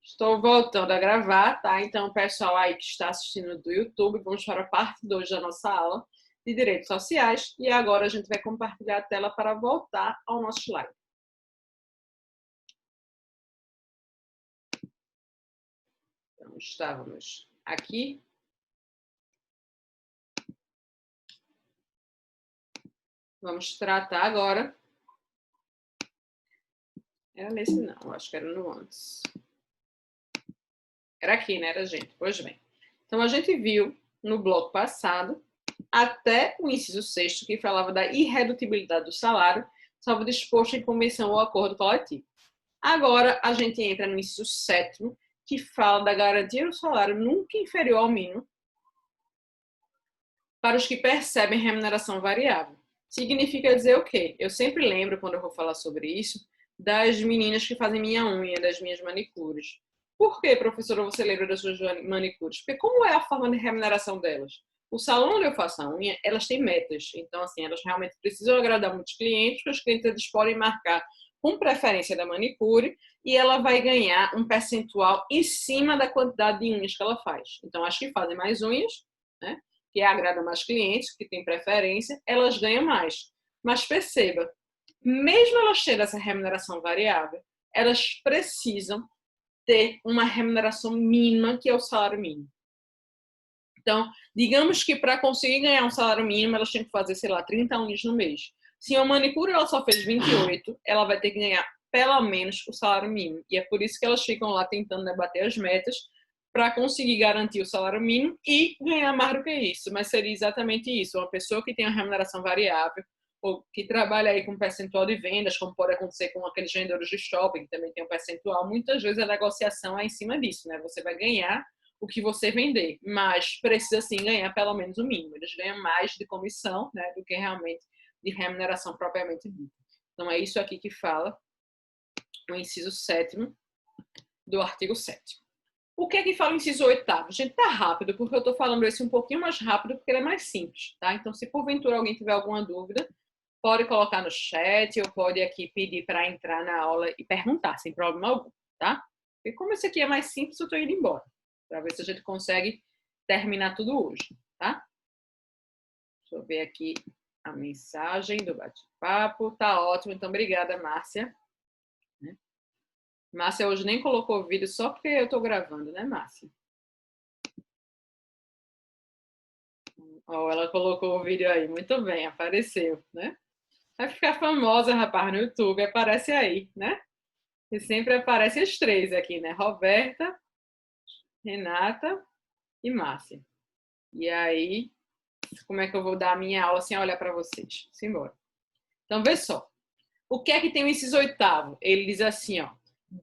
Estou voltando a gravar, tá? Então, pessoal aí que está assistindo do YouTube, vamos para a parte 2 da nossa aula de Direitos Sociais. E agora a gente vai compartilhar a tela para voltar ao nosso slide. Então, estávamos aqui. Vamos tratar agora. Era nesse não, acho que era no antes. Era aqui, né, gente? Pois bem. Então, a gente viu no bloco passado até o inciso 6º, que falava da irredutibilidade do salário, salvo disposto em convenção ou acordo coletivo. Agora, a gente entra no inciso 7º, que fala da garantia do salário nunca inferior ao mínimo para os que percebem remuneração variável. Significa dizer o quê? Eu sempre lembro, quando eu vou falar sobre isso, das meninas que fazem minha unha, das minhas manicures. Por que, professora, você lembra das suas manicures? Porque como é a forma de remuneração delas? O salão onde eu faço a unha, elas têm metas. Então, assim, elas realmente precisam agradar muitos clientes, porque os clientes eles podem marcar com preferência da manicure e ela vai ganhar um percentual em cima da quantidade de unhas que ela faz. Então, as que fazem mais unhas, né, que agradam mais clientes, que têm preferência, elas ganham mais. Mas perceba, mesmo elas tendo essa remuneração variável, elas precisam ter uma remuneração mínima, que é o salário mínimo. Então, digamos que para conseguir ganhar um salário mínimo, elas têm que fazer, sei lá, 30 unhas no mês. Se uma manicure ela só fez 28, ela vai ter que ganhar pelo menos o salário mínimo. E é por isso que elas ficam lá tentando debater as metas para conseguir garantir o salário mínimo e ganhar mais do que isso. Mas seria exatamente isso. Uma pessoa que tem uma remuneração variável ou que trabalha aí com percentual de vendas, como pode acontecer com aqueles vendedores de shopping, que também tem um percentual, muitas vezes a negociação é em cima disso, né? Você vai ganhar o que você vender, mas precisa sim ganhar pelo menos o mínimo. Eles ganham mais de comissão, né, do que realmente de remuneração propriamente dita. Então é isso aqui que fala o inciso 7º do artigo 7º. O que é que fala o inciso 8º? Gente, tá rápido, porque eu tô falando esse um pouquinho mais rápido, porque ele é mais simples, tá? Então, se porventura alguém tiver alguma dúvida, pode colocar no chat ou pode aqui pedir para entrar na aula e perguntar, sem problema algum, tá? E como esse aqui é mais simples, eu tô indo embora, para ver se a gente consegue terminar tudo hoje, tá? Deixa eu ver aqui a mensagem do bate-papo. Tá ótimo, então obrigada, Márcia. Márcia hoje nem colocou o vídeo só porque eu tô gravando, né, Márcia? Oh, ela colocou o vídeo aí, muito bem, apareceu, né? Vai ficar famosa, rapaz, no YouTube, aparece aí, né? E sempre aparece as três aqui, né? Roberta, Renata e Márcia. E aí, como é que eu vou dar a minha aula sem olhar para vocês? Simbora. Então, vê só. O que é que tem o inciso 8º? Ele diz assim, ó.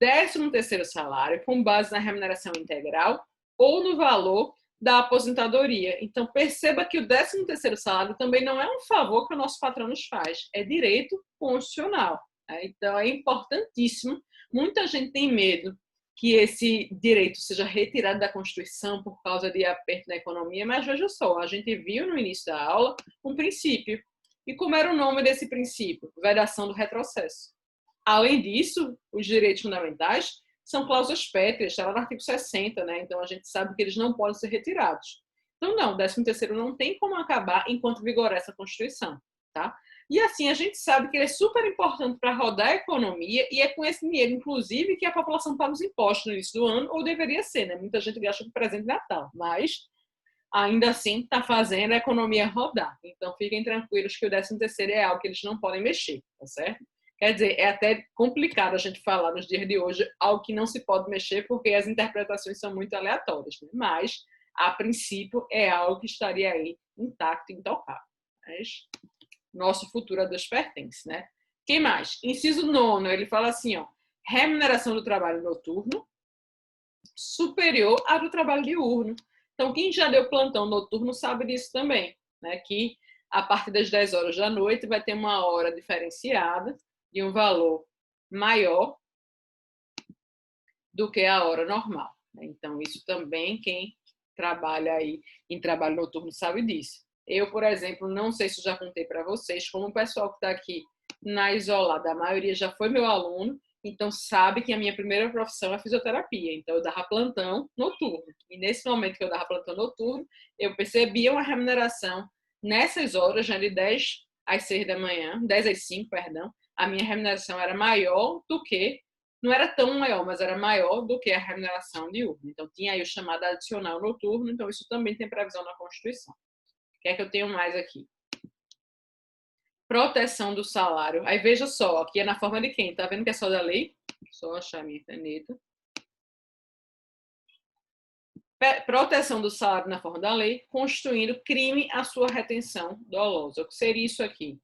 13º salário com base na remuneração integral ou no valor da aposentadoria. Então, perceba que o 13º salário também não é um favor que o nosso patrão nos faz, é direito constitucional. Então, é importantíssimo. Muita gente tem medo que esse direito seja retirado da Constituição por causa de aperto na economia, mas veja só, a gente viu no início da aula um princípio. E como era o nome desse princípio? Vedação do retrocesso. Além disso, os direitos fundamentais são cláusulas pétreas, está lá no artigo 60, né? Então a gente sabe que eles não podem ser retirados. Então, não, o 13º não tem como acabar enquanto vigorar essa Constituição, tá? E assim, a gente sabe que ele é super importante para rodar a economia e é com esse dinheiro, inclusive, que a população paga os impostos no início do ano, ou deveria ser, né? Muita gente gasta com presente de Natal, mas ainda assim está fazendo a economia rodar. Então, fiquem tranquilos que o 13º é algo que eles não podem mexer, tá certo? Quer dizer, é até complicado a gente falar nos dias de hoje algo que não se pode mexer, porque as interpretações são muito aleatórias, né? Mas, a princípio, é algo que estaria aí intacto e intocável. Mas nosso futuro a Deus pertence, né? Quem mais? Inciso 9º, ele fala assim, ó, remuneração do trabalho noturno superior à do trabalho diurno. Então, quem já deu plantão noturno sabe disso também, né? Que a partir das 10 horas da noite vai ter uma hora diferenciada de um valor maior do que a hora normal. Então, isso também quem trabalha aí em trabalho noturno sabe disso. Eu, por exemplo, não sei se eu já contei para vocês, como o pessoal que está aqui na Isolada, a maioria já foi meu aluno, então sabe que a minha primeira profissão é fisioterapia. Então eu dava plantão noturno. E nesse momento que eu dava plantão noturno, eu percebia uma remuneração nessas horas, já de 10 às 6 da manhã, 10 às 5, perdão, a minha remuneração era maior do que, não era tão maior, mas era maior do que a remuneração diurna. Então tinha aí o chamado adicional noturno, então isso também tem previsão na Constituição. O que é que eu tenho mais aqui? Proteção do salário. Aí veja só, aqui é na forma de quem? Tá vendo que é só da lei? Só achar minha caneta. Proteção do salário na forma da lei, constituindo crime à sua retenção dolosa. O que seria isso aqui?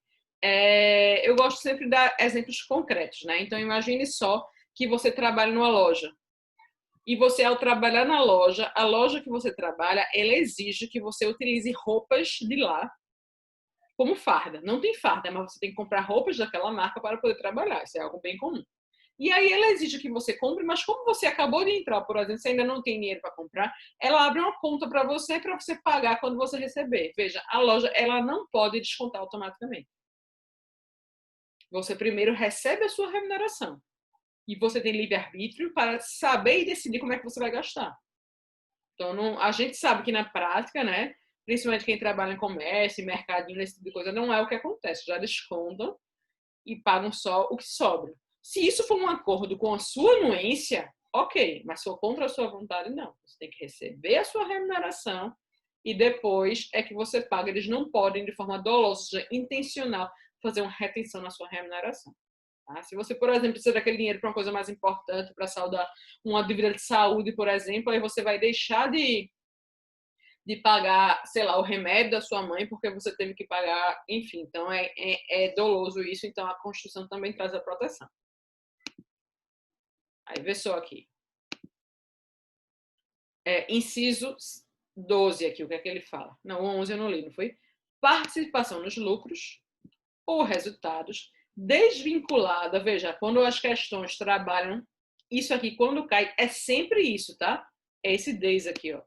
Eu gosto sempre de dar exemplos concretos, né? Então imagine só que você trabalha numa loja. E você, ao trabalhar na loja, a loja que você trabalha, ela exige que você utilize roupas de lá como farda. Não tem farda, mas você tem que comprar roupas daquela marca para poder trabalhar. Isso é algo bem comum. E aí ela exige que você compre, mas como você acabou de entrar, por exemplo, você ainda não tem dinheiro para comprar, ela abre uma conta para você pagar quando você receber. Veja, a loja ela não pode descontar automaticamente. Você primeiro recebe a sua remuneração. E você tem livre-arbítrio para saber e decidir como é que você vai gastar. Então, a gente sabe que na prática, né, principalmente quem trabalha em comércio, mercadinho, esse tipo de coisa, não é o que acontece. Já descontam e pagam só o que sobra. Se isso for um acordo com a sua anuência, ok, mas se for contra a sua vontade, não. Você tem que receber a sua remuneração e depois é que você paga. Eles não podem, de forma dolosa, intencional, fazer uma retenção na sua remuneração. Tá? Se você, por exemplo, precisa daquele dinheiro para uma coisa mais importante, para saldar uma dívida de saúde, por exemplo, aí você vai deixar de pagar, sei lá, o remédio da sua mãe porque você teve que pagar, enfim. Então, é doloso isso, então a Constituição também traz a proteção. Aí, vê só aqui. Inciso 12 aqui, o que é que ele fala? Não, 11 eu não li, não foi? Participação nos lucros ou resultados desvinculada. Veja, quando as questões trabalham, isso aqui, quando cai, é sempre isso, tá? É esse desde aqui, ó.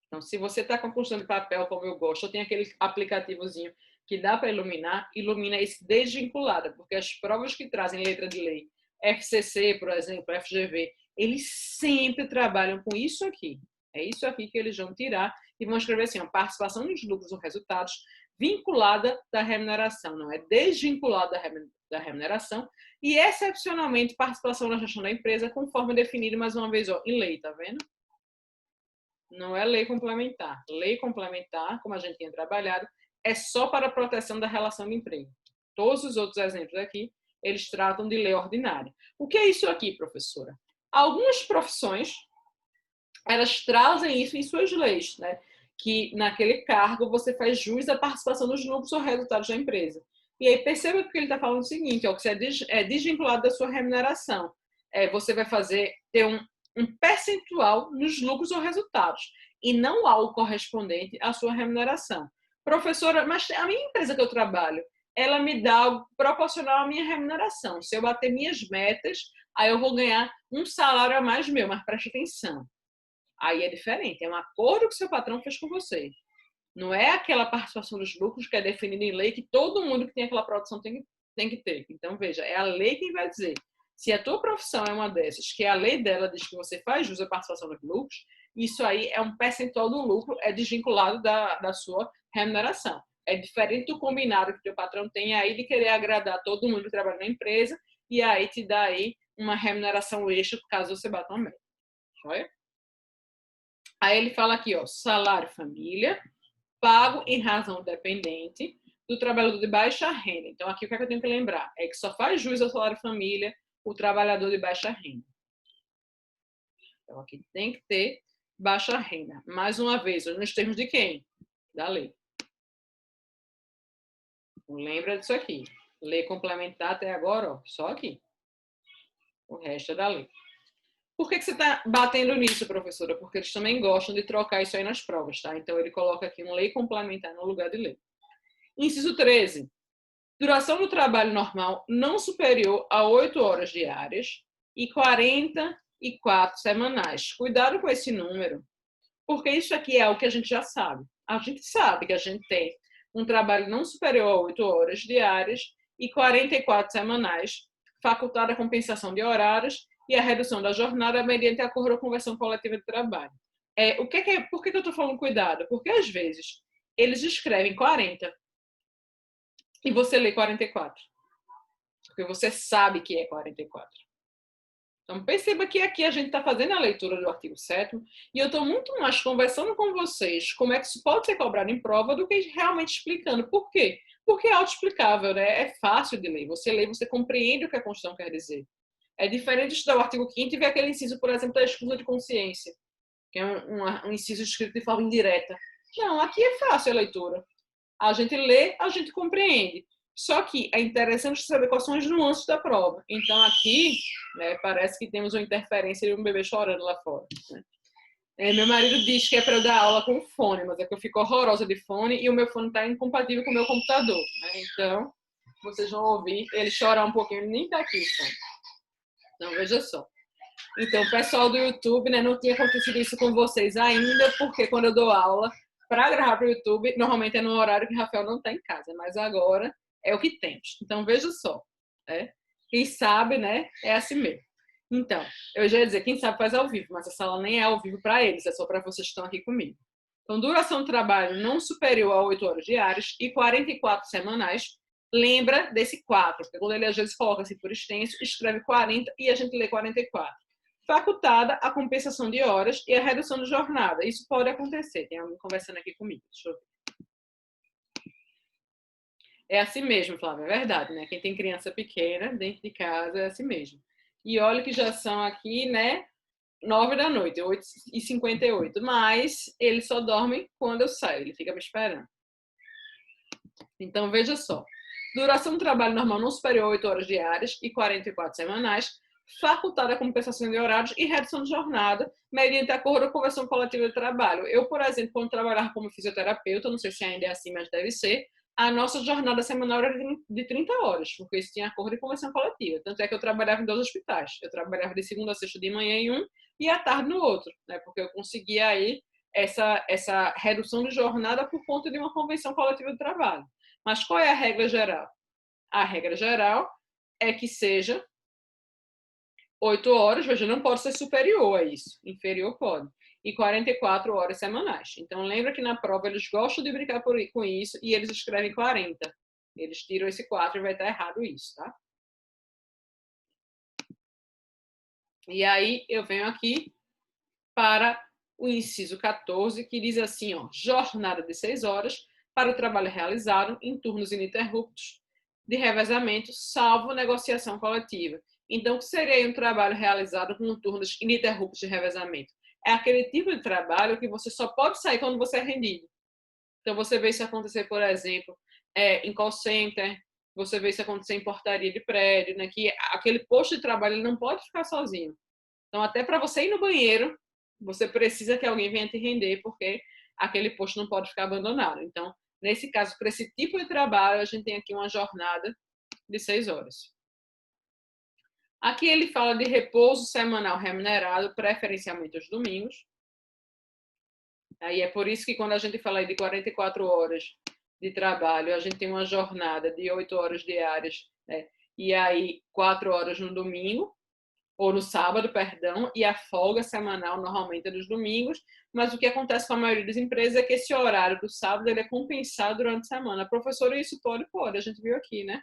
Então, se você está com a construção de papel, como eu gosto, eu tenho aquele aplicativozinho que dá para iluminar, ilumina esse desvinculada, porque as provas que trazem letra de lei, FCC, por exemplo, FGV, eles sempre trabalham com isso aqui. É isso aqui que eles vão tirar e vão escrever assim, ó, participação nos lucros ou resultados vinculada da remuneração, não é desvinculada da remuneração e, excepcionalmente, participação na gestão da empresa conforme definido, mais uma vez, ó, em lei, tá vendo? Não é lei complementar. Lei complementar, como a gente tinha trabalhado, é só para a proteção da relação de emprego. Todos os outros exemplos aqui, eles tratam de lei ordinária. O que é isso aqui, professora? Algumas profissões, elas trazem isso em suas leis, né? Que naquele cargo você faz jus à participação nos lucros ou resultados da empresa. E aí perceba que ele está falando o seguinte, ó, que você é desvinculado da sua remuneração. Você vai ter um percentual nos lucros ou resultados e não algo correspondente à sua remuneração. Professora, mas a minha empresa que eu trabalho, ela me dá algo proporcional à minha remuneração. Se eu bater minhas metas, aí eu vou ganhar um salário a mais meu, mas preste atenção. Aí é diferente, é um acordo que seu patrão fez com você. Não é aquela participação dos lucros que é definida em lei que todo mundo que tem aquela produção tem que ter. Então, veja, é a lei quem vai dizer. Se a tua profissão é uma dessas, que a lei dela diz que você faz jus à participação dos lucros, isso aí é um percentual do lucro, é desvinculado da sua remuneração. É diferente do combinado que o teu patrão tem aí de querer agradar todo mundo que trabalha na empresa e aí te dá aí uma remuneração extra caso você bata uma meta. Olha? Aí ele fala aqui, ó, salário família, pago em razão dependente do trabalhador de baixa renda. Então, aqui o que é que eu tenho que lembrar? É que só faz jus ao salário família o trabalhador de baixa renda. Então, aqui tem que ter baixa renda. Mais uma vez, nos termos de quem? Da lei. Então, lembra disso aqui. Lei complementar até agora, ó, só aqui. O resto é da lei. Por que você está batendo nisso, professora? Porque eles também gostam de trocar isso aí nas provas, tá? Então, ele coloca aqui uma lei complementar no lugar de lei. Inciso 13. Duração do trabalho normal não superior a 8 horas diárias e 44 semanais. Cuidado com esse número, porque isso aqui é o que a gente já sabe. A gente sabe que a gente tem um trabalho não superior a 8 horas diárias e 44 semanais, facultada a compensação de horários e a redução da jornada mediante acordo ou convenção coletiva de trabalho. Por que eu estou falando cuidado? Porque, às vezes, eles escrevem 40 e você lê 44. Porque você sabe que é 44. Então, perceba que aqui a gente está fazendo a leitura do artigo 7º e eu estou muito mais conversando com vocês como é que isso pode ser cobrado em prova do que realmente explicando. Por quê? Porque é autoexplicável, né? É fácil de ler. Você lê, você compreende o que a Constituição quer dizer. É diferente de estudar o artigo 5º e ver aquele inciso, por exemplo, da escusa de consciência, que é um inciso escrito de forma indireta. Não, aqui é fácil a leitura. A gente lê, a gente compreende. Só que é interessante saber quais são as nuances da prova. Então, aqui, né, parece que temos uma interferência de um bebê chorando lá fora. Né? Meu marido diz que é para eu dar aula com fone, mas é que eu fico horrorosa de fone e o meu fone está incompatível com o meu computador. Né? Então, vocês vão ouvir ele chorar um pouquinho, ele nem está aqui o fone. Então, veja só. Então, o pessoal do YouTube, né, não tinha acontecido isso com vocês ainda, porque quando eu dou aula para gravar para o YouTube, normalmente é no horário que o Rafael não está em casa, mas agora é o que temos. Então, veja só. Né? Quem sabe, né, é assim mesmo. Então, eu já ia dizer, quem sabe faz ao vivo, mas a sala nem é ao vivo para eles, é só para vocês que estão aqui comigo. Então, duração do trabalho não superior a 8 horas diárias e 44 semanais. Lembra desse 4, porque quando ele às vezes coloca assim por extenso, escreve 40 e a gente lê 44. Facultada a compensação de horas e a redução de jornada. Isso pode acontecer. Tem alguém conversando aqui comigo. Deixa eu ver. É assim mesmo, Flávia, é verdade, né? Quem tem criança pequena dentro de casa é assim mesmo. E olha que já são aqui, né? 9 da noite, 8h58. Mas ele só dorme quando eu saio, ele fica me esperando. Então, veja só. Duração do trabalho normal não superior a 8 horas diárias e 44 semanais, facultada a compensação de horários e redução de jornada, mediante acordo ou convenção coletiva de trabalho. Eu, por exemplo, quando trabalhava como fisioterapeuta, não sei se ainda é assim, mas deve ser, a nossa jornada semanal era de 30 horas, porque isso tinha acordo e convenção coletiva. Tanto é que eu trabalhava em 2 hospitais. Eu trabalhava de segunda a sexta de manhã em um e à tarde no outro, né? Porque eu conseguia aí essa redução de jornada por conta de uma convenção coletiva de trabalho. Mas qual é a regra geral? A regra geral é que seja 8 horas, veja, não pode ser superior a isso, inferior pode, e 44 horas semanais. Então, lembra que na prova eles gostam de brincar com isso e eles escrevem 40. Eles tiram esse 4 e vai estar errado isso, tá? E aí, eu venho aqui para o inciso 14, que diz assim, ó, jornada de 6 horas para o trabalho realizado em turnos ininterruptos de revezamento, salvo negociação coletiva. Então, o que seria um trabalho realizado com turnos ininterruptos de revezamento? É aquele tipo de trabalho que você só pode sair quando você é rendido. Então, você vê isso acontecer, por exemplo, em call center, você vê isso acontecer em portaria de prédio, né, que aquele posto de trabalho ele não pode ficar sozinho. Então, até para você ir no banheiro, você precisa que alguém venha te render, porque aquele posto não pode ficar abandonado. Então, nesse caso, para esse tipo de trabalho, a gente tem aqui uma jornada de 6 horas. Aqui ele fala de repouso semanal remunerado, preferencialmente aos domingos. Aí é por isso que quando a gente fala de 44 horas de trabalho, a gente tem uma jornada de 8 horas diárias, né? E aí 4 horas no domingo, ou no sábado, perdão, e a folga semanal normalmente é dos domingos, mas o que acontece com a maioria das empresas é que esse horário do sábado ele é compensado durante a semana. Professora, isso pode? Pode, a gente viu aqui, né?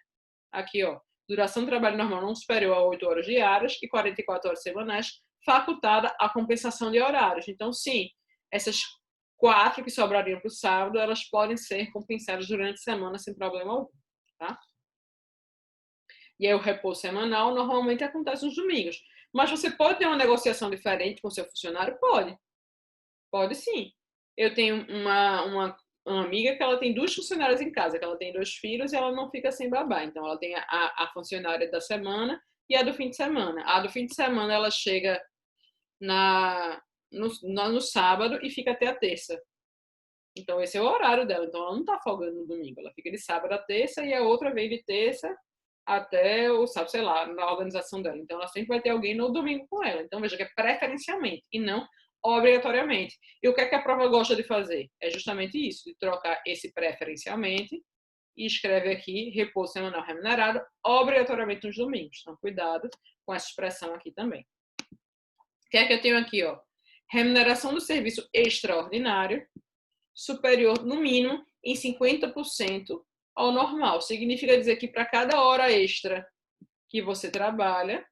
Aqui, ó, duração do trabalho normal não superior a 8 horas diárias e 44 horas semanais, facultada a compensação de horários. Então, sim, essas 4 que sobrariam para o sábado, elas podem ser compensadas durante a semana sem problema algum, tá? E aí o repouso semanal normalmente acontece nos domingos. Mas você pode ter uma negociação diferente com o seu funcionário? Pode. Pode sim. Eu tenho uma amiga que ela tem 2 funcionárias em casa, que ela tem 2 filhos e ela não fica sem babá. Então, ela tem a funcionária da semana e a do fim de semana. A do fim de semana, ela chega no sábado e fica até a terça. Então, esse é o horário dela. Então, ela não está folgando no domingo. Ela fica de sábado a terça e a outra vem de terça até o sábado, sei lá, na organização dela. Então, ela sempre vai ter alguém no domingo com ela. Então, veja que é preferencialmente e não obrigatoriamente. E o que é que a prova gosta de fazer? É justamente isso, de trocar esse preferencialmente e escreve aqui, repouso semanal remunerado, obrigatoriamente nos domingos. Então, cuidado com essa expressão aqui também. O que é que eu tenho aqui, ó? Remuneração do serviço extraordinário, superior, no mínimo, em 50% ao normal. Significa dizer que para cada hora extra que você trabalha,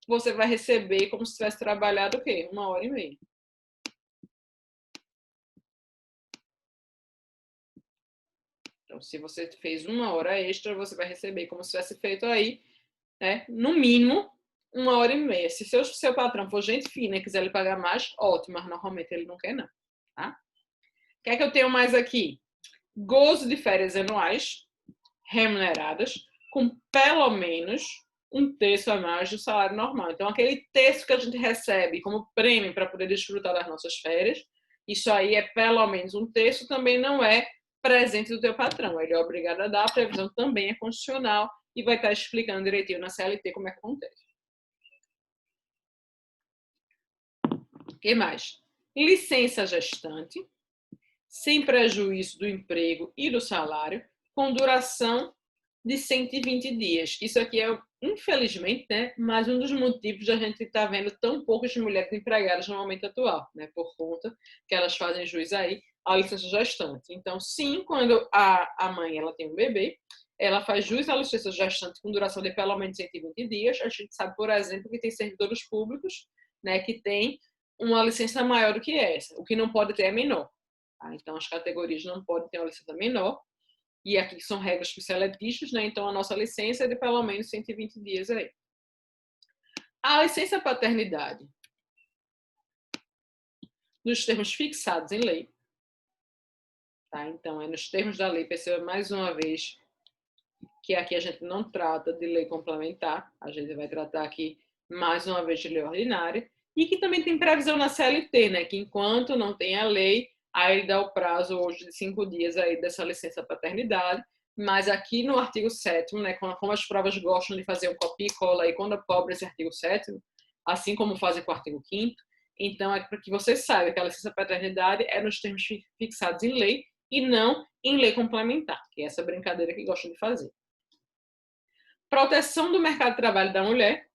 você vai receber como se tivesse trabalhado o quê? 1h30. Então, se você fez 1 hora extra, você vai receber como se tivesse feito aí, né, no mínimo, 1h30. Se seu patrão for gente fina e quiser lhe pagar mais, ótimo, mas normalmente ele não quer, não. Tá? O que é que eu tenho mais aqui? Gozo de férias anuais, remuneradas, com pelo menos 1/3 a mais do salário normal. Então, aquele terço que a gente recebe como prêmio para poder desfrutar das nossas férias, isso aí é pelo menos 1/3, também não é presente do teu patrão. Ele é obrigado a dar, a previsão também é constitucional e vai estar explicando direitinho na CLT como é que acontece. O que mais? Licença gestante, sem prejuízo do emprego e do salário, com duração de 120 dias. Isso aqui é, infelizmente, né, mais um dos motivos da gente estar vendo tão poucas mulheres empregadas no momento atual, né, por conta que elas fazem jus aí à licença gestante. Então, sim, quando a mãe ela tem um bebê, ela faz jus à licença gestante com duração de pelo menos 120 dias. A gente sabe, por exemplo, que tem servidores públicos, né, que tem uma licença maior do que essa. O que não pode ter é menor. Tá? Então, as categorias não podem ter uma licença menor. E aqui são regras para seletistas, né? Então a nossa licença é de pelo menos 120 dias aí. A licença paternidade, nos termos fixados em lei, tá? Então é nos termos da lei, perceba mais uma vez que aqui a gente não trata de lei complementar, a gente vai tratar aqui mais uma vez de lei ordinária, e que também tem previsão na CLT, né? Que enquanto não tem a lei, aí ele dá o prazo hoje de 5 dias aí dessa licença paternidade. Mas aqui no artigo 7º, né, como as provas gostam de fazer um copia e cola aí quando cobra esse artigo 7º, assim como fazem com o artigo 5º, então é para que você saiba que a licença paternidade é nos termos fixados em lei e não em lei complementar, que é essa brincadeira que gostam de fazer. Proteção do mercado de trabalho da mulher,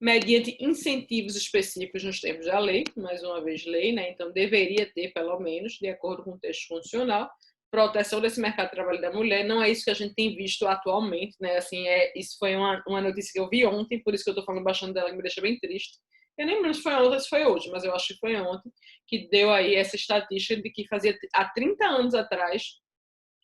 mediante incentivos específicos nos termos da lei, mais uma vez lei, né? Então deveria ter, pelo menos, de acordo com o texto constitucional, proteção desse mercado de trabalho da mulher. Não é isso que a gente tem visto atualmente, né? Assim, isso foi uma notícia que eu vi ontem, por isso que eu estou falando bastante dela, que me deixa bem triste. Eu nem lembro se foi ontem ou se foi hoje, mas eu acho que foi ontem, que deu aí essa estatística de que fazia há 30 anos atrás,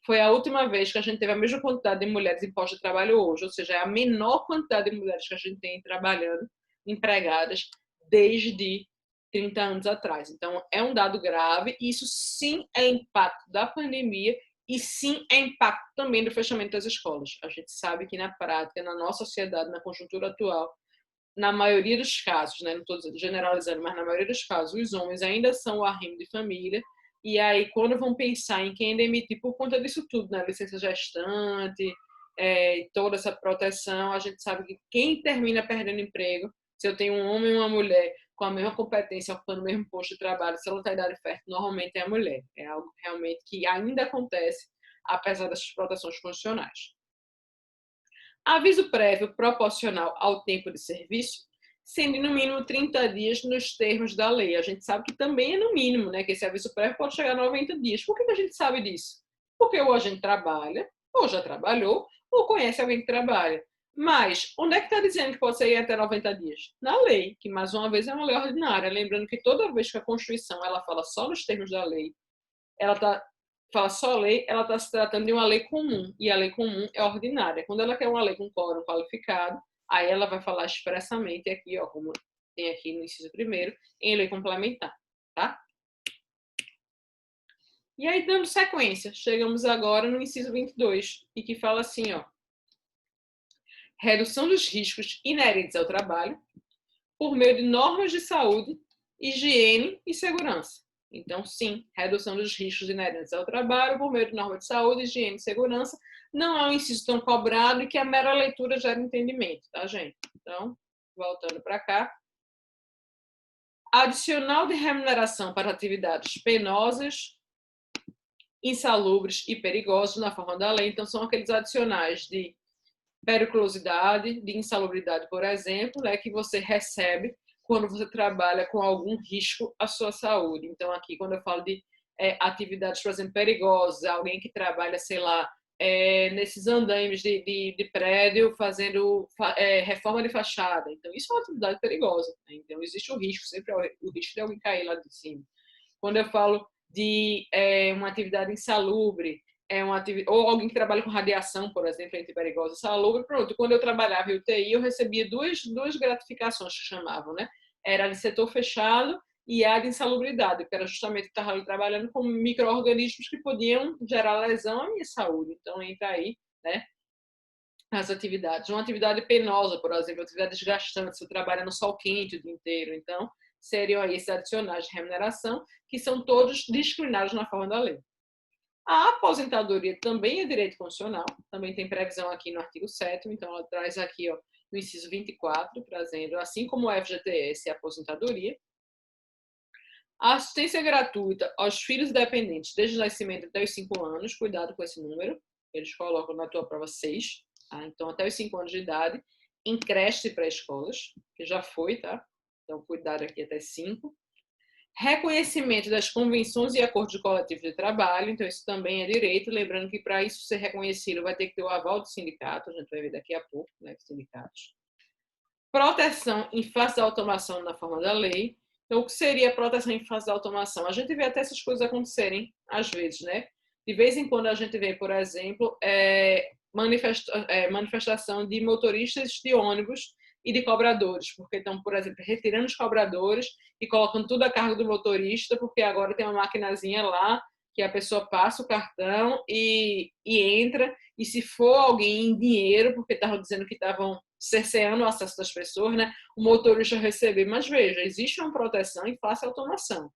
foi a última vez que a gente teve a mesma quantidade de mulheres em posto de trabalho hoje, ou seja, é a menor quantidade de mulheres que a gente tem trabalhando, empregadas, desde 30 anos atrás. Então, é um dado grave, e isso sim é impacto da pandemia e sim é impacto também do fechamento das escolas. A gente sabe que na prática, na nossa sociedade, na conjuntura atual, na maioria dos casos, né, não estou generalizando, mas na maioria dos casos, os homens ainda são o arrimo de família. E aí, quando vão pensar em quem demitir por conta disso tudo, né? Licença gestante, toda essa proteção, a gente sabe que quem termina perdendo emprego, se eu tenho um homem e uma mulher com a mesma competência, ocupando o mesmo posto de trabalho, se ela está em idade fértil, normalmente é a mulher. É algo realmente que ainda acontece, apesar dessas proteções constitucionais. Aviso prévio proporcional ao tempo de serviço, sendo no mínimo 30 dias nos termos da lei. A gente sabe que também é no mínimo, né? Que esse aviso prévio pode chegar a 90 dias. Por que a gente sabe disso? Porque ou a gente trabalha, ou já trabalhou, ou conhece alguém que trabalha. Mas onde é que está dizendo que pode sair até 90 dias? Na lei, que mais uma vez é uma lei ordinária. Lembrando que toda vez que a Constituição ela fala só nos termos da lei, ela está fala só lei, ela está se tratando de uma lei comum, e a lei comum é ordinária. Quando ela quer uma lei com quórum qualificado, aí ela vai falar expressamente aqui, ó, como tem aqui no inciso 1º, em lei complementar, tá? E aí, dando sequência, chegamos agora no inciso 22, e que fala assim, ó, redução dos riscos inerentes ao trabalho por meio de normas de saúde, higiene e segurança. Então, sim, redução dos riscos inerentes ao trabalho por meio de normas de saúde, higiene e segurança. Não é um inciso tão cobrado e que a mera leitura gera entendimento, tá, gente? Então, voltando para cá. Adicional de remuneração para atividades penosas insalubres e perigosos na forma da lei. Então, são aqueles adicionais de periculosidade, de insalubridade, por exemplo, né, que você recebe quando você trabalha com algum risco à sua saúde. Então, aqui, quando eu falo de atividades, por exemplo, perigosas, alguém que trabalha, sei lá, nesses andaimes de prédio fazendo reforma de fachada. Então, isso é uma atividade perigosa. Né? Então, existe o risco, sempre o risco de alguém cair lá de cima. Quando eu falo de uma atividade insalubre, ou alguém que trabalha com radiação, por exemplo, entre perigosa e salubre, pronto. Quando eu trabalhava em UTI, eu recebia duas gratificações que chamavam, né? Era de setor fechado e a de insalubridade, que era justamente que estava ali trabalhando com micro-organismos que podiam gerar lesão à minha saúde. Então, entra aí, né, as atividades. Uma atividade penosa, por exemplo, atividade desgastante, você trabalha no sol quente o dia inteiro. Então, seriam aí esses adicionais de remuneração, que são todos discriminados na forma da lei. A aposentadoria também é direito constitucional, também tem previsão aqui no artigo 7º, então ela traz aqui, ó, no inciso 24, trazendo, assim como o FGTS e a aposentadoria, a assistência gratuita aos filhos dependentes desde o nascimento até os 5 anos, cuidado com esse número, eles colocam na tua prova 6, tá? Então até os 5 anos de idade, em creche e pré-escolas, que já foi, tá? Então cuidado aqui até 5. Reconhecimento das convenções e acordos coletivos de trabalho, então isso também é direito, lembrando que para isso ser reconhecido vai ter que ter o aval do sindicato, a gente vai ver daqui a pouco, né, sindicatos. Proteção em face da automação na forma da lei. Então, o que seria proteção em face da automação? A gente vê até essas coisas acontecerem, às vezes, né? De vez em quando a gente vê, por exemplo, manifestação de motoristas de ônibus e de cobradores, porque estão, por exemplo, retirando os cobradores e colocando tudo a cargo do motorista, porque agora tem uma maquinazinha lá que a pessoa passa o cartão e entra, e se for alguém em dinheiro, porque estavam dizendo que estavam cerceando o acesso das pessoas, né, o motorista receber. Mas veja, existe uma proteção e faça automação.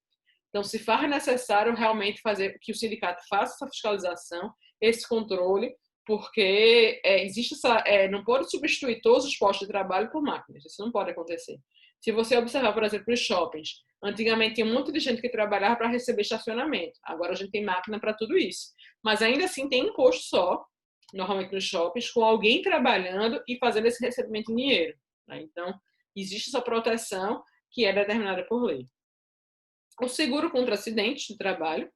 Então, se faz necessário realmente fazer que o sindicato faça essa fiscalização, esse controle, porque existe essa, não pode substituir todos os postos de trabalho por máquinas, isso não pode acontecer. Se você observar, por exemplo, os shoppings, antigamente tinha um monte de gente que trabalhava para receber estacionamento, agora a gente tem máquina para tudo isso, mas ainda assim tem um posto só, normalmente nos shoppings, com alguém trabalhando e fazendo esse recebimento em dinheiro. Né? Então, existe essa proteção que é determinada por lei. O seguro contra acidentes de trabalho,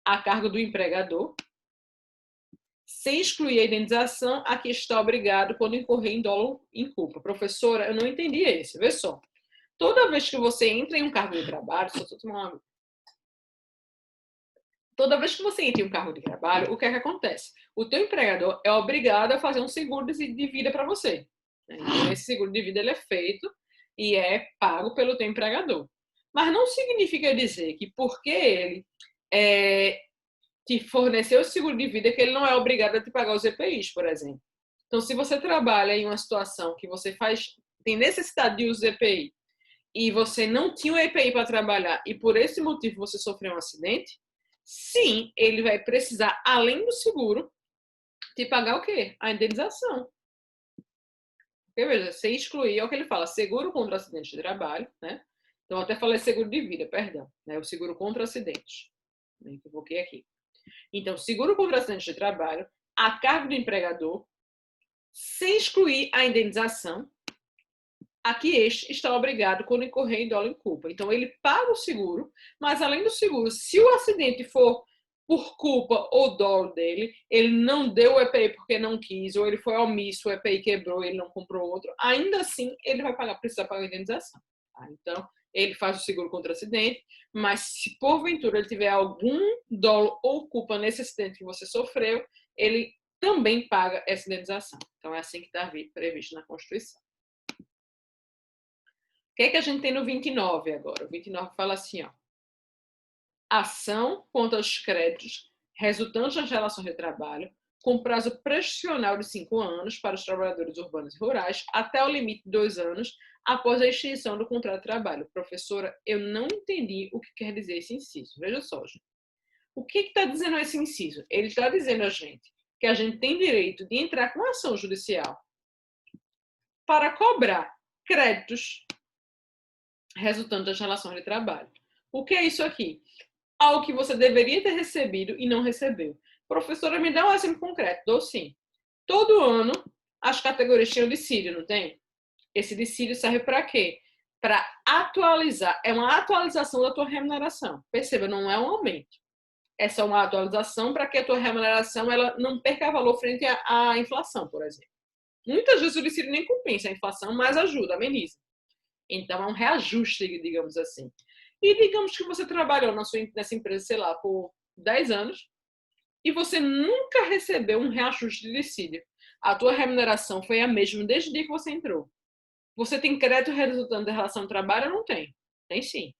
a cargo do empregador, sem excluir a indenização a que está obrigado quando incorrer em dolo em culpa. Professora, eu não entendi esse. Vê só. Toda vez que você entra em um cargo de trabalho, toda vez que você entra em um cargo de trabalho, o que é que acontece? O teu empregador é obrigado a fazer um seguro de vida para você. Então, esse seguro de vida ele é feito e é pago pelo teu empregador. Mas não significa dizer que porque ele te forneceu o seguro de vida que ele não é obrigado a te pagar os EPIs, por exemplo. Então, se você trabalha em uma situação que você tem necessidade de usar EPI e você não tinha o EPI para trabalhar e por esse motivo você sofreu um acidente, sim, ele vai precisar, além do seguro, te pagar o quê? A indenização. Porque, veja, sem excluir, é o que ele fala, seguro contra acidente de trabalho, né? Então, eu até falei seguro de vida, perdão, né? O seguro contra acidentes. Me equivoquei aqui. Então, seguro contra acidente de trabalho, a cargo do empregador, sem excluir a indenização, a que este está obrigado quando incorrer em dolo em culpa. Então, ele paga o seguro, mas além do seguro, se o acidente for por culpa ou dolo dele, ele não deu o EPI porque não quis, ou ele foi omisso, o EPI quebrou, ele não comprou outro, ainda assim ele vai precisar pagar a indenização. Tá? Então, ele faz o seguro contra acidente, mas se porventura ele tiver algum dolo ou culpa nesse acidente que você sofreu, ele também paga essa indenização. Então, é assim que está previsto na Constituição. O que é que a gente tem no 29 agora? O 29 fala assim, ó. Ação contra os créditos resultantes das relações de trabalho com prazo prescricional de 5 anos para os trabalhadores urbanos e rurais até o limite de 2 anos após a extinção do contrato de trabalho. Professora, eu não entendi o que quer dizer esse inciso. Veja só, gente. O que está dizendo esse inciso? Ele está dizendo a gente que a gente tem direito de entrar com ação judicial para cobrar créditos resultantes das relações de trabalho. O que é isso aqui? ao que você deveria ter recebido e não recebeu. Professora, me dá um exemplo concreto. Dou sim. Todo ano, as categorias tinham dissídio, não tem? Esse dissídio serve para quê? Para atualizar. É uma atualização da tua remuneração. Perceba, não é um aumento. É só uma atualização para que a tua remuneração ela não perca valor frente à inflação, por exemplo. Muitas vezes o dissídio nem compensa a inflação, mas ajuda, ameniza. Então, é um reajuste, digamos assim. E digamos que você trabalhou nessa empresa, sei lá, por 10 anos e você nunca recebeu um reajuste de dissídio. A tua remuneração foi a mesma desde o dia que você entrou. Você tem crédito resultando da relação de trabalho ou não tem? Tem sim.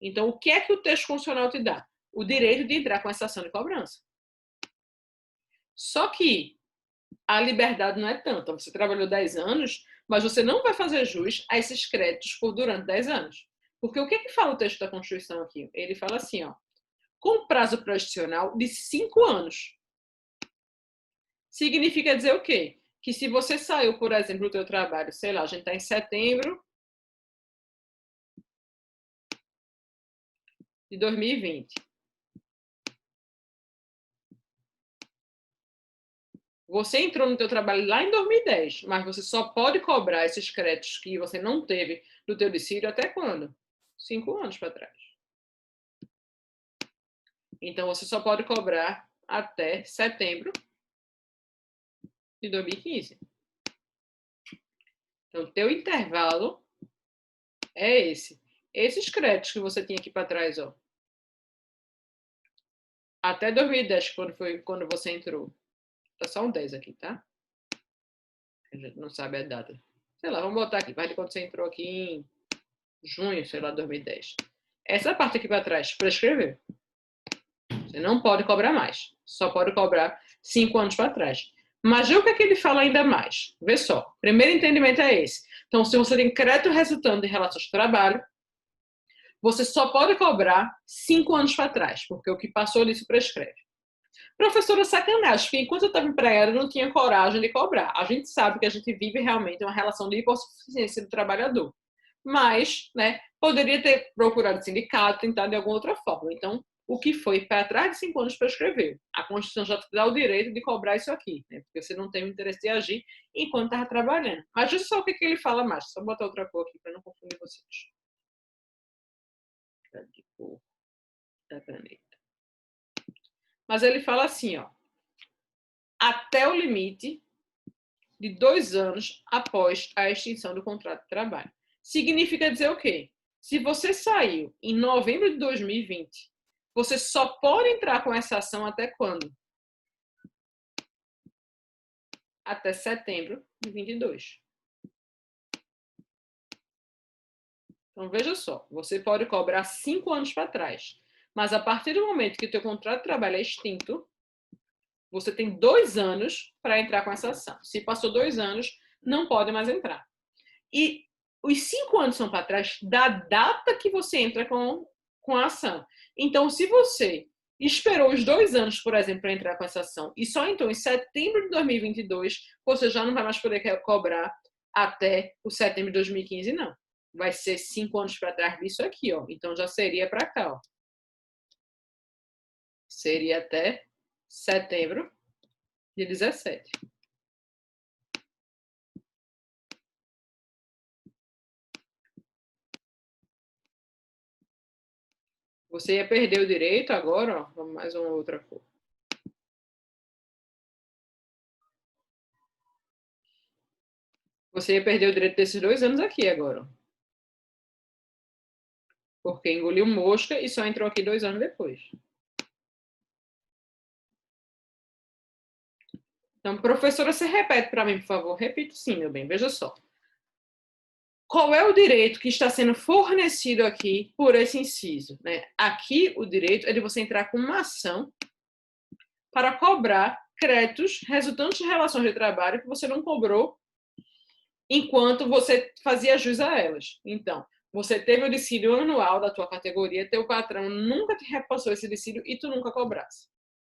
Então, o que é que o texto constitucional te dá? O direito de entrar com essa ação de cobrança. Só que a liberdade não é tanta. Você trabalhou 10 anos, mas você não vai fazer jus a esses créditos por durante 10 anos. Porque o que é que fala o texto da Constituição aqui? Ele fala assim, ó, com prazo profissional de 5 anos. Significa dizer o quê? Que se você saiu, por exemplo, do teu trabalho, sei lá, a gente está em setembro de 2020. Você entrou no teu trabalho lá em 2010, mas você só pode cobrar esses créditos que você não teve do teu dissídio até quando? 5 anos para trás. Então, você só pode cobrar até setembro de 2015. Então, teu intervalo é esse. Esses créditos que você tinha aqui para trás, ó, até 2010, quando você entrou. Tá só um 10 aqui, tá? A gente não sabe a data. Sei lá, vamos botar aqui. Vai de quando você entrou aqui em junho, sei lá, 2010. Essa parte aqui para trás, prescreveu. Você não pode cobrar mais. Só pode cobrar 5 anos para trás. Mas o que é que ele fala ainda mais? Vê só. Primeiro entendimento é esse. Então, se você tem crédito resultando de relações de trabalho, você só pode cobrar 5 anos para trás, porque o que passou disso prescreve. Professora, sacanagem, porque enquanto eu estava empregada, eu não tinha coragem de cobrar. A gente sabe que a gente vive realmente uma relação de hipossuficiência do trabalhador. Mas, né, poderia ter procurado sindicato, tentado de alguma outra forma. Então, o que foi para trás de 5 anos prescreveu. A Constituição já te dá o direito de cobrar isso aqui, né? Porque você não tem o interesse de agir enquanto estava trabalhando. Mas deixa só o que ele fala mais. Só botar outra cor aqui para não confundir vocês. De cor da caneta. Mas ele fala assim, ó, até o limite de 2 anos após a extinção do contrato de trabalho. Significa dizer o quê? Se você saiu em novembro de 2020, você só pode entrar com essa ação até quando? Até setembro de 22. Então, veja só, você pode cobrar 5 anos para trás, mas a partir do momento que o teu contrato de trabalho é extinto, você tem 2 anos para entrar com essa ação. Se passou 2 anos, não pode mais entrar. E os 5 anos são para trás da data que você entra com a ação. Então, se você esperou os 2 anos, por exemplo, para entrar com essa ação, e só então em setembro de 2022, você já não vai mais poder cobrar até o setembro de 2015, não. Vai ser 5 anos para trás disso aqui, ó. Então, já seria para cá, ó. Seria até setembro de 17. Você ia perder o direito agora, ó. Vamos mais uma outra cor. Você ia perder o direito desses 2 anos aqui agora, ó. Porque engoliu mosca e só entrou aqui 2 anos depois. Então, professora, você repete para mim, por favor. Repito sim, meu bem. Veja só. Qual é o direito que está sendo fornecido aqui por esse inciso? Né? Aqui, o direito é de você entrar com uma ação para cobrar créditos resultantes de relações de trabalho que você não cobrou enquanto você fazia jus a elas. Então, você teve o dissídio anual da tua categoria, teu patrão nunca te repassou esse dissídio e tu nunca cobrasse.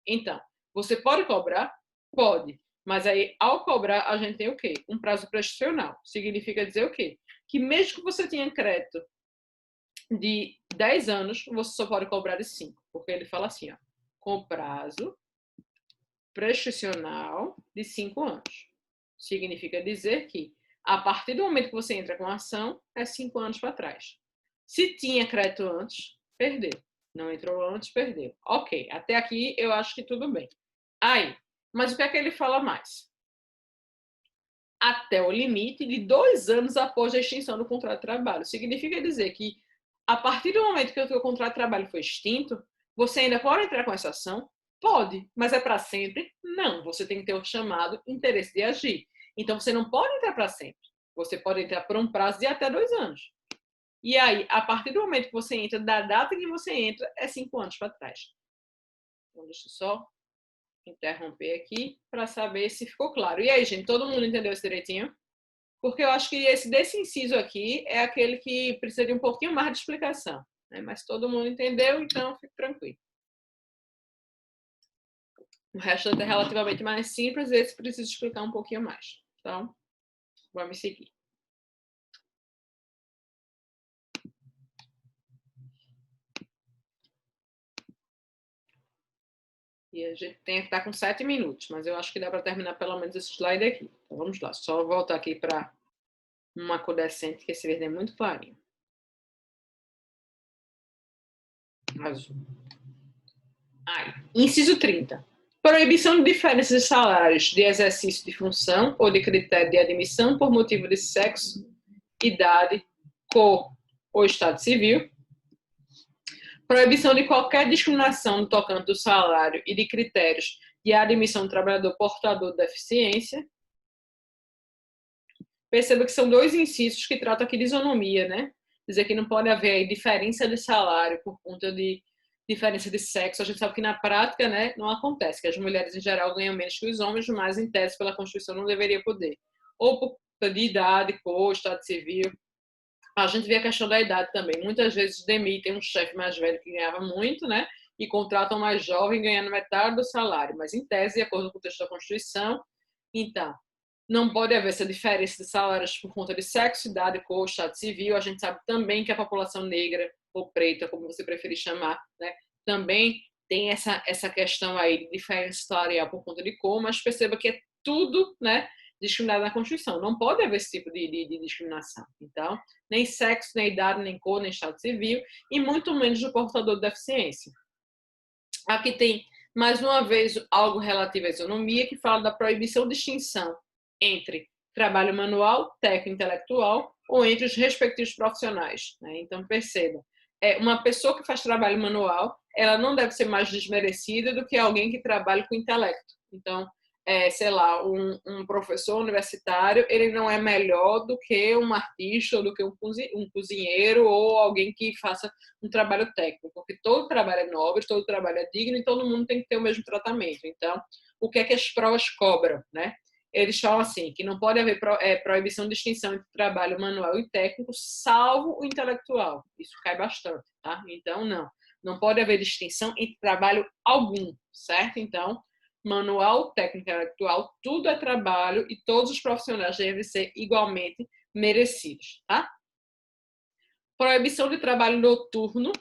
Então, você pode cobrar? Pode. Mas aí, ao cobrar, a gente tem o quê? Um prazo prescricional. Significa dizer o quê? Que mesmo que você tenha crédito de 10 anos, você só pode cobrar de 5, porque ele fala assim, ó, com prazo prescricional de 5 anos. Significa dizer que, a partir do momento que você entra com a ação, é 5 anos para trás. Se tinha crédito antes, perdeu. Não entrou antes, perdeu. Ok, até aqui eu acho que tudo bem. Aí, mas o que é que ele fala mais? Até o limite de 2 anos após a extinção do contrato de trabalho. Significa dizer que, a partir do momento que o seu contrato de trabalho foi extinto, você ainda pode entrar com essa ação? Pode, mas é para sempre? Não, você tem que ter o chamado interesse de agir. Então, você não pode entrar para sempre. Você pode entrar por um prazo de até 2 anos. E aí, a partir do momento que você entra, da data que você entra, é 5 anos para trás. Então, deixa eu só interromper aqui para saber se ficou claro. E aí, gente, todo mundo entendeu isso direitinho? Porque eu acho que desse inciso aqui é aquele que precisa de um pouquinho mais de explicação, né? Mas todo mundo entendeu, então fique tranquilo. O resto é relativamente mais simples, esse precisa explicar um pouquinho mais. Então, vamos seguir. E a gente tem que estar com 7 minutos, mas eu acho que dá para terminar pelo menos esse slide aqui. Então, vamos lá. Só voltar aqui para uma cor decente, que esse verde é muito clarinho. Azul. Inciso 30. Proibição de diferenças de salários de exercício de função ou de critério de admissão por motivo de sexo, idade, cor ou estado civil. Proibição de qualquer discriminação no tocante do salário e de critérios de admissão do trabalhador portador de deficiência. Perceba que são 2 incisos que tratam aqui de isonomia, né? Dizer que não pode haver aí diferença de salário por conta de diferença de sexo. A gente sabe que na prática, né, não acontece, que as mulheres em geral ganham menos que os homens, mas em tese pela Constituição não deveria poder. Ou por conta de idade, cor, estado civil. A gente vê a questão da idade também. Muitas vezes demitem um chefe mais velho que ganhava muito, né? E contratam um mais jovem ganhando metade do salário. Mas, em tese, de acordo com o texto da Constituição, então, não pode haver essa diferença de salários por conta de sexo, idade, cor, estado civil. A gente sabe também que a população negra ou preta, como você preferir chamar, né? Também tem essa questão aí de diferença salarial por conta de cor, mas perceba que é tudo, né, discriminado na Constituição. Não pode haver esse tipo de discriminação. Então, nem sexo, nem idade, nem cor, nem estado civil, e muito menos do portador de deficiência. Aqui tem, mais uma vez, algo relativo à isonomia, que fala da proibição de distinção entre trabalho manual, técnico intelectual, ou entre os respectivos profissionais, né? Então, perceba, uma pessoa que faz trabalho manual, ela não deve ser mais desmerecida do que alguém que trabalha com intelecto. Então, sei lá, um professor universitário, ele não é melhor do que um artista, ou do que um cozinheiro, ou alguém que faça um trabalho técnico, porque todo trabalho é nobre, todo trabalho é digno e todo mundo tem que ter o mesmo tratamento. Então, o que é que as provas cobram, né? Eles falam assim, que não pode haver proibição de distinção entre trabalho manual e técnico, salvo o intelectual. Isso cai bastante, tá? Então, não pode haver distinção entre trabalho algum, certo? Então, manual, técnico intelectual, tudo é trabalho e todos os profissionais devem ser igualmente merecidos, tá? Proibição de trabalho noturno,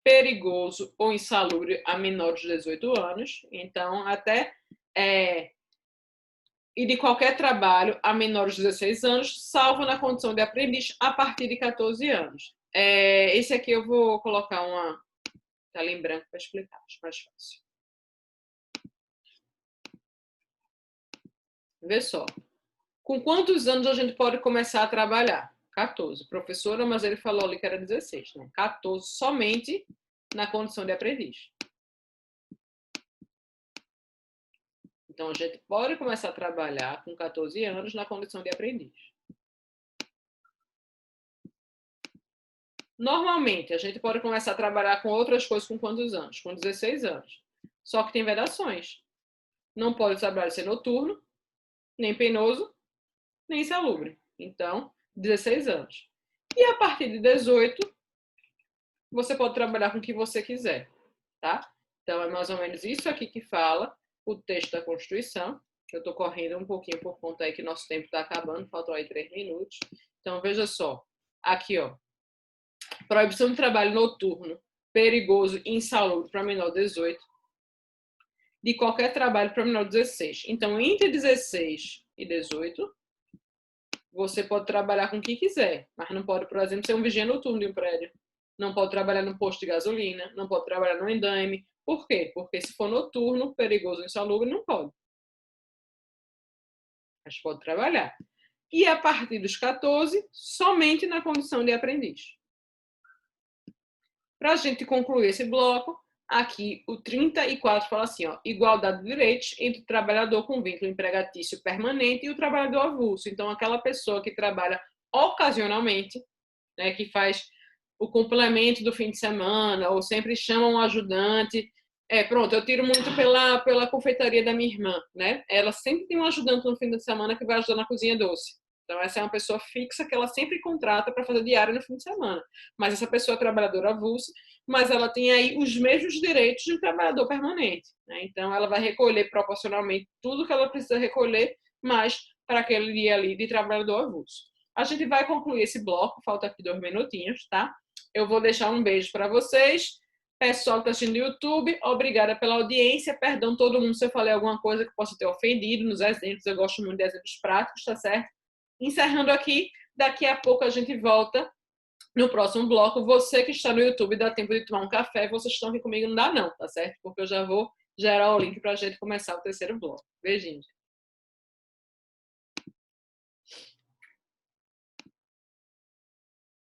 perigoso ou insalubre a menores de 18 anos. Então, até e de qualquer trabalho a menores de 16 anos, salvo na condição de aprendiz a partir de 14 anos. Esse aqui eu vou colocar uma tela em branco para explicar, acho mais fácil. Vê só. Com quantos anos a gente pode começar a trabalhar? 14. Professora, mas ele falou ali que era 16, né? 14 somente na condição de aprendiz. Então, a gente pode começar a trabalhar com 14 anos na condição de aprendiz. Normalmente, a gente pode começar a trabalhar com outras coisas com quantos anos? Com 16 anos. Só que tem vedações. Não pode trabalhar ser noturno, nem penoso, nem insalubre. Então, 16 anos. E a partir de 18, você pode trabalhar com o que você quiser, tá? Então, é mais ou menos isso aqui que fala o texto da Constituição. Eu estou correndo um pouquinho por conta aí que nosso tempo está acabando, faltam aí 3 minutos. Então, veja só. Aqui, ó. Proibição de trabalho noturno, perigoso e insalubre para menor de 18. De qualquer trabalho para menor de 16. Então, entre 16 e 18, você pode trabalhar com o que quiser, mas não pode, por exemplo, ser um vigia noturno de um prédio. Não pode trabalhar no posto de gasolina, não pode trabalhar no andaime. Por quê? Porque se for noturno, perigoso, insalubre, não pode. Mas pode trabalhar. E a partir dos 14, somente na condição de aprendiz. Para a gente concluir esse bloco, aqui o 34 fala assim, ó, igualdade de direitos entre o trabalhador com vínculo empregatício permanente e o trabalhador avulso. Então, aquela pessoa que trabalha ocasionalmente, né, que faz o complemento do fim de semana, ou sempre chama um ajudante. Pronto, eu tiro muito pela confeitaria da minha irmã, né? Ela sempre tem um ajudante no fim de semana que vai ajudar na cozinha doce. Então, essa é uma pessoa fixa que ela sempre contrata para fazer diário no fim de semana. Mas essa pessoa é trabalhadora avulsa, mas ela tem aí os mesmos direitos de um trabalhador permanente, né? Então, ela vai recolher proporcionalmente tudo que ela precisa recolher, mas para aquele dia ali de trabalhador avulso. A gente vai concluir esse bloco, falta aqui 2 minutinhos, tá? Eu vou deixar um beijo para vocês. Pessoal que está assistindo no YouTube, obrigada pela audiência. Perdão todo mundo se eu falei alguma coisa que possa ter ofendido nos exemplos. Eu gosto muito de exemplos práticos, tá certo? Encerrando aqui, daqui a pouco a gente volta no próximo bloco. Você que está no YouTube, dá tempo de tomar um café. Vocês estão aqui comigo, não dá não, tá certo? Porque eu já vou gerar o link para a gente começar o terceiro bloco. Beijinhos.